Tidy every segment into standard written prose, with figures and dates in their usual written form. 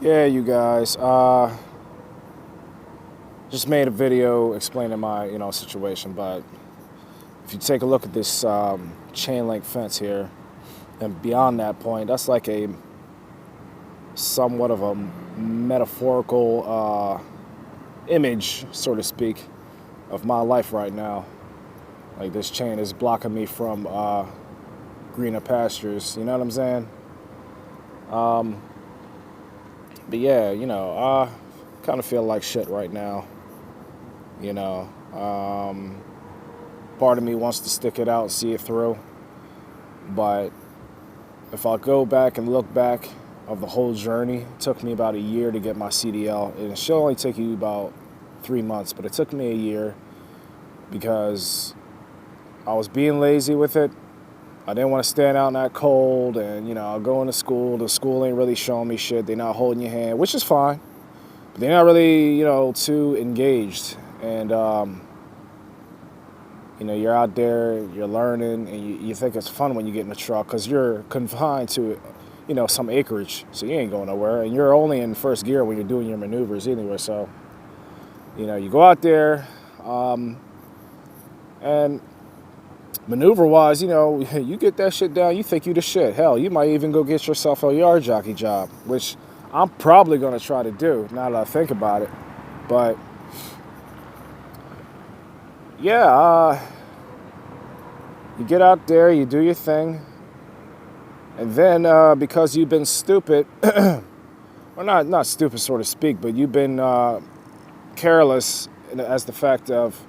Yeah, you guys. Just made a video explaining my, situation. But if you take a look at this chain link fence here, and beyond that point, that's like a somewhat of a metaphorical image, so to speak, of my life right now. Like this chain is blocking me from greener pastures. You know what I'm saying? But yeah, I kind of feel like shit right now. You know, part of me wants to stick it out and see it through. But if I go back and look back of the whole journey, it took me about a year to get my CDL. And it should only take you about 3 months, but it took me a year because I was being lazy with it. I didn't want to stand out in that cold, and I go into school. The school ain't really showing me shit. They're not holding your hand, which is fine, but they're not really, too engaged. And you're out there, you're learning, and you think it's fun when you get in the truck because you're confined to, some acreage, so you ain't going nowhere, and you're only in first gear when you're doing your maneuvers anyway. So, you go out there, and maneuver-wise, you get that shit down, you think you the shit. Hell, you might even go get yourself a yard jockey job, which I'm probably going to try to do now that I think about it. But, yeah, you get out there, you do your thing, and then because you've been stupid, or not stupid, so to speak, but you've been careless as the fact of,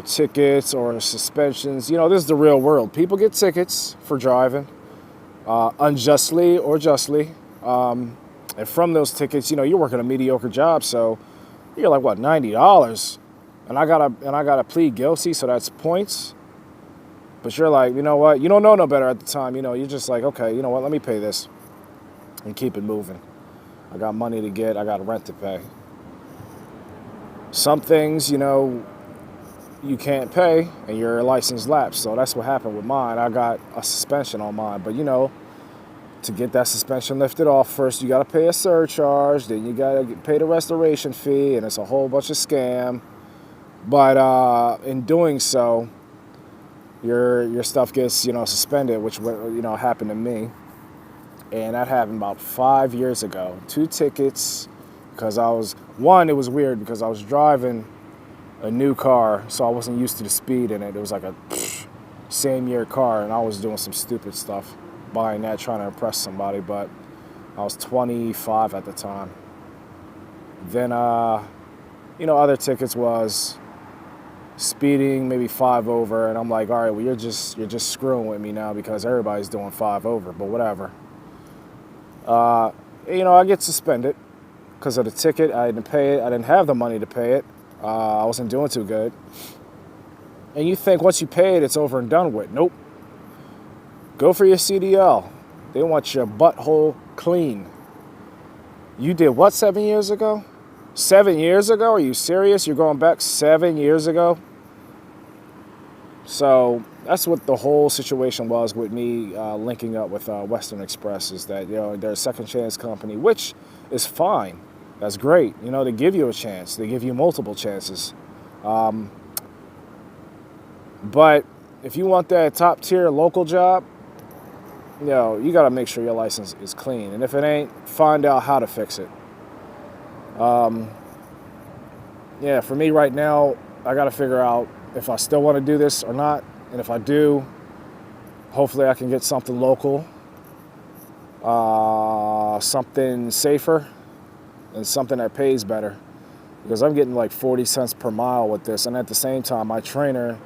tickets or suspensions. This is the real world. People get tickets for driving, unjustly or justly. And from those tickets, you're working a mediocre job, so you're like, what, $90? And I gotta plead guilty, so that's points. But you're like, you know what? You don't know no better at the time. You're just like, okay, you know what? Let me pay this and keep it moving. I got money to get. I got rent to pay. Some things, you can't pay and your license lapsed. So that's what happened with mine. I got a suspension on mine. But, to get that suspension lifted off, first you got to pay a surcharge. Then you got to pay the restoration fee. And it's a whole bunch of scam. But in doing so, your stuff gets, suspended, which, happened to me. And that happened about 5 years ago. 2 tickets because it was weird because I was driving a new car, so I wasn't used to the speed in it. It was like a same year car, and I was doing some stupid stuff, buying that, trying to impress somebody, but I was 25 at the time. Then, other tickets was speeding, maybe 5 over, and I'm like, all right, well, you're just screwing with me now because everybody's doing 5 over, but whatever. I get suspended because of the ticket. I didn't pay it. I didn't have the money to pay it. I wasn't doing too good. And you think once you pay it, it's over and done with. Nope. Go for your CDL. They want your butthole clean. You did what 7 years ago? 7 years ago? Are you serious? You're going back 7 years ago? So that's what the whole situation was with me linking up with Western Express, is that, they're a second chance company, which is fine. That's great. They give you a chance. They give you multiple chances. But if you want that top tier local job, you got to make sure your license is clean. And if it ain't, find out how to fix it. Yeah, for me right now, I got to figure out if I still want to do this or not. And if I do, hopefully I can get something local, something safer, and something that pays better, because I'm getting like 40 cents per mile with this. And at the same time, my trainer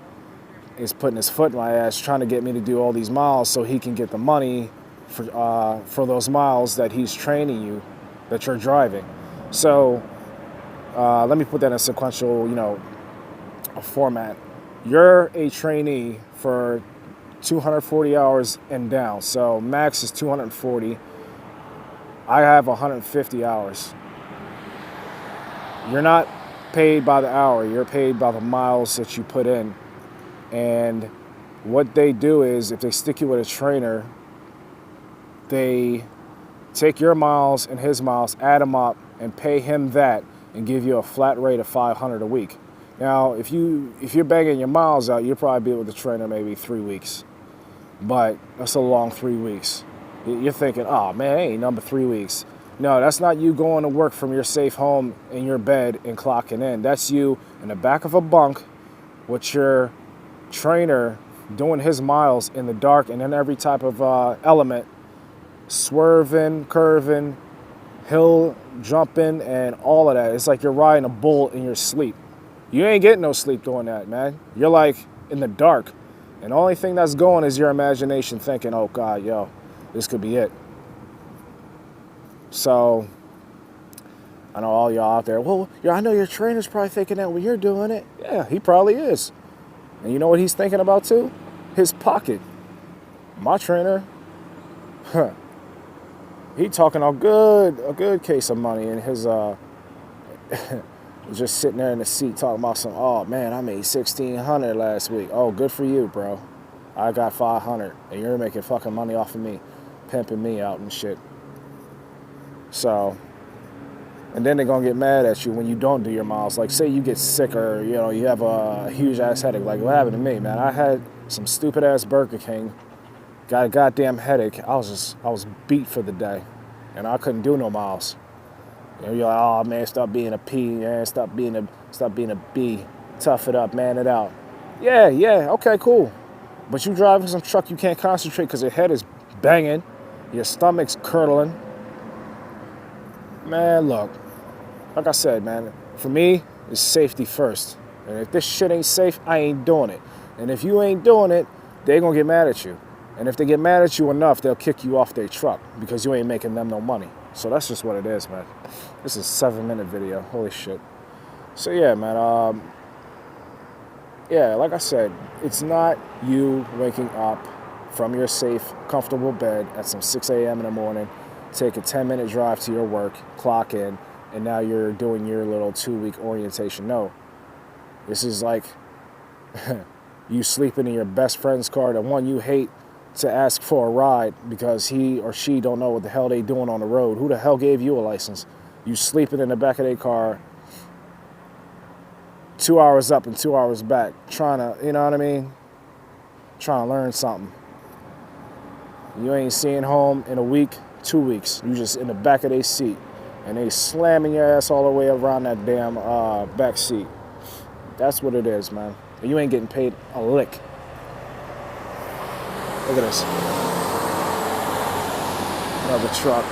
is putting his foot in my ass trying to get me to do all these miles so he can get the money for those miles that he's training you, that you're driving. So let me put that in a sequential, a format. You're a trainee for 240 hours and down. So max is 240. I have 150 hours. You're not paid by the hour. You're paid by the miles that you put in. And what they do is, if they stick you with a trainer, they take your miles and his miles, add them up, and pay him that, and give you a flat rate of $500 a week. Now, if you're banging your miles out, you'll probably be with the trainer maybe 3 weeks, but that's a long 3 weeks. You're thinking, oh man, ain't number 3 weeks. No, that's not you going to work from your safe home in your bed and clocking in. That's you in the back of a bunk with your trainer doing his miles in the dark and in every type of element, swerving, curving, hill jumping, and all of that. It's like you're riding a bull in your sleep. You ain't getting no sleep doing that, man. You're like in the dark. And the only thing that's going is your imagination thinking, oh God, yo, this could be it. So, I know all y'all out there, well, yeah, I know your trainer's probably thinking that when you're doing it. Yeah, he probably is. And you know what he's thinking about too? His pocket. My trainer, he talking a good case of money in his, just sitting there in the seat talking about some, oh man, I made $1,600 last week. Oh, good for you, bro. I got $500 and you're making fucking money off of me, pimping me out and shit. So, and then they're gonna get mad at you when you don't do your miles. Like, say you get sick or, you know, you have a huge ass headache. Like what happened to me, man? I had some stupid ass Burger King, got a goddamn headache. I was beat for the day, and I couldn't do no miles. You know, you're like, oh man, stop being a P, man, stop being a B, tough it up, man it out. Yeah, okay, cool. But you driving some truck, you can't concentrate because your head is banging, your stomach's curdling. Man, look, like I said, man, for me, it's safety first. And if this shit ain't safe, I ain't doing it. And if you ain't doing it, they gonna get mad at you. And if they get mad at you enough, they'll kick you off their truck because you ain't making them no money. So that's just what it is, man. This is a 7-minute video. Holy shit. So yeah, man. Yeah, like I said, it's not you waking up from your safe, comfortable bed at some 6 a.m. in the morning, take a 10-minute drive to your work, clock in, and now you're doing your little 2-week orientation. No. This is like you sleeping in your best friend's car, the one you hate, to ask for a ride because he or she don't know what the hell they doing on the road. Who the hell gave you a license? You sleeping in the back of their car 2 hours up and 2 hours back, trying to, you know what I mean? Trying to learn something. You ain't seeing home in a week, 2 weeks. You just in the back of their seat. And they slamming your ass all the way around that damn back seat. That's what it is, man. And you ain't getting paid a lick. Look at this. Another truck.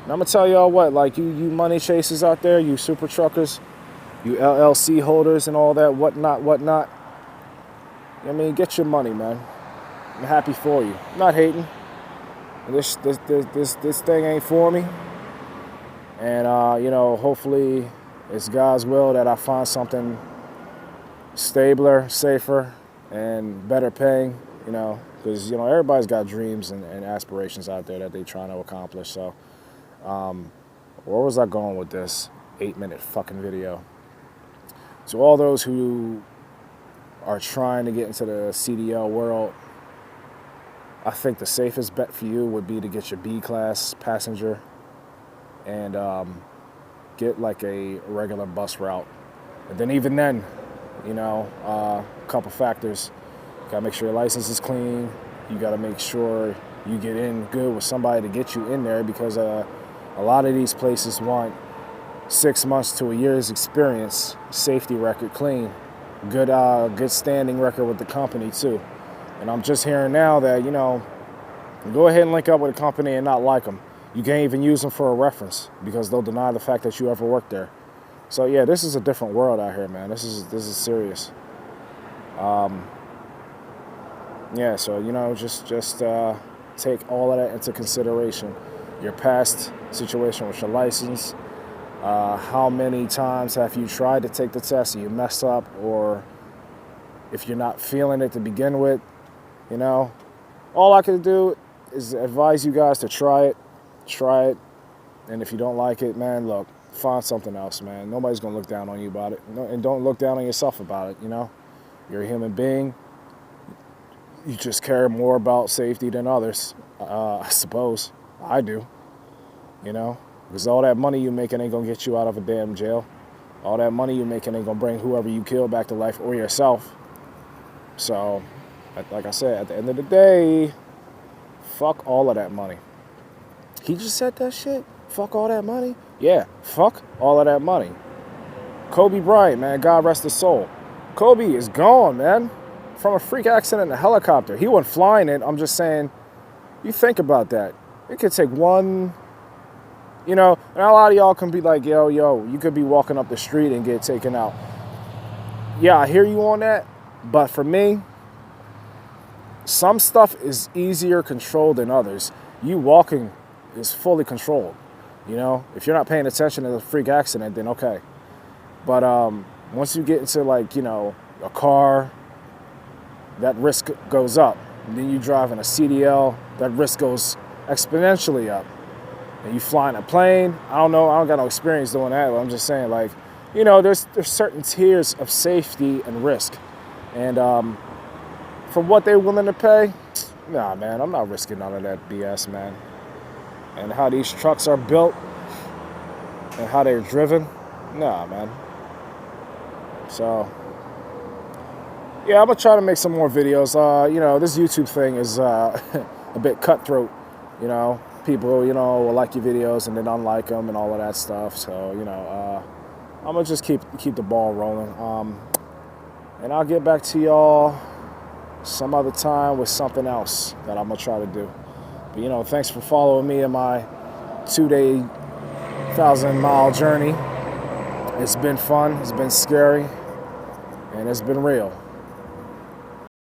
And I'm gonna tell y'all what, like you money chasers out there, you super truckers, you LLC holders and all that, whatnot. I mean, get your money, man. I'm happy for you. I'm not hating. This thing ain't for me. And you know, hopefully it's God's will that I find something stabler, safer, and better paying, you know, because, you know, everybody's got dreams and aspirations out there that they're trying to accomplish. So, where was I going with this 8-minute fucking video? To all those who are trying to get into the CDL world, I think the safest bet for you would be to get your B-class passenger and get like a regular bus route. And then even then, you know, a couple factors. You gotta make sure your license is clean. You gotta make sure you get in good with somebody to get you in there because a lot of these places want 6 months to a year's experience, safety record clean, good standing record with the company too. And I'm just hearing now that, you know, go ahead and link up with a company and not like them. You can't even use them for a reference because they'll deny the fact that you ever worked there. So yeah, this is a different world out here, man. This is serious. Yeah, so you know, just take all of that into consideration. Your past situation with your license. How many times have you tried to take the test and you mess up, or if you're not feeling it to begin with, you know, all I can do is advise you guys to try it, and if you don't like it, man, look, find something else, man. Nobody's gonna look down on you about it, and don't look down on yourself about it. You know, you're a human being. you just care more about safety than others. I suppose I do. Because all that money you making ain't gonna get you out of a damn jail. All that money you making ain't gonna bring whoever you kill back to life or yourself. So, like I said, at the end of the day, fuck all of that money. He just said that shit. Fuck all that money. Yeah, fuck all of that money. Kobe Bryant, man, God rest his soul. Kobe is gone, man, from a freak accident in a helicopter. He wasn't flying it. I'm just saying, you think about that. It could take one, and a lot of y'all can be like, yo, you could be walking up the street and get taken out. Yeah, I hear you on that. But for me, some stuff is easier controlled than others. You walking is fully controlled. If you're not paying attention to the freak accident, then okay. But once you get into a car, that risk goes up. And then you drive in a CDL, that risk goes exponentially up. And you fly in a plane. I don't know. I don't got no experience doing that. But I'm just saying, there's certain tiers of safety and risk. And for what they're willing to pay, nah, man, I'm not risking none of that BS, man. And how these trucks are built and how they're driven, nah, man. So, yeah, I'm going to try to make some more videos. This YouTube thing is a bit cutthroat. People, will like your videos and then unlike them and all of that stuff. So, I'm going to just keep the ball rolling. And I'll get back to y'all some other time with something else that I'm going to try to do. But, thanks for following me in my 2-day, 1,000-mile journey. It's been fun. It's been scary. And it's been real.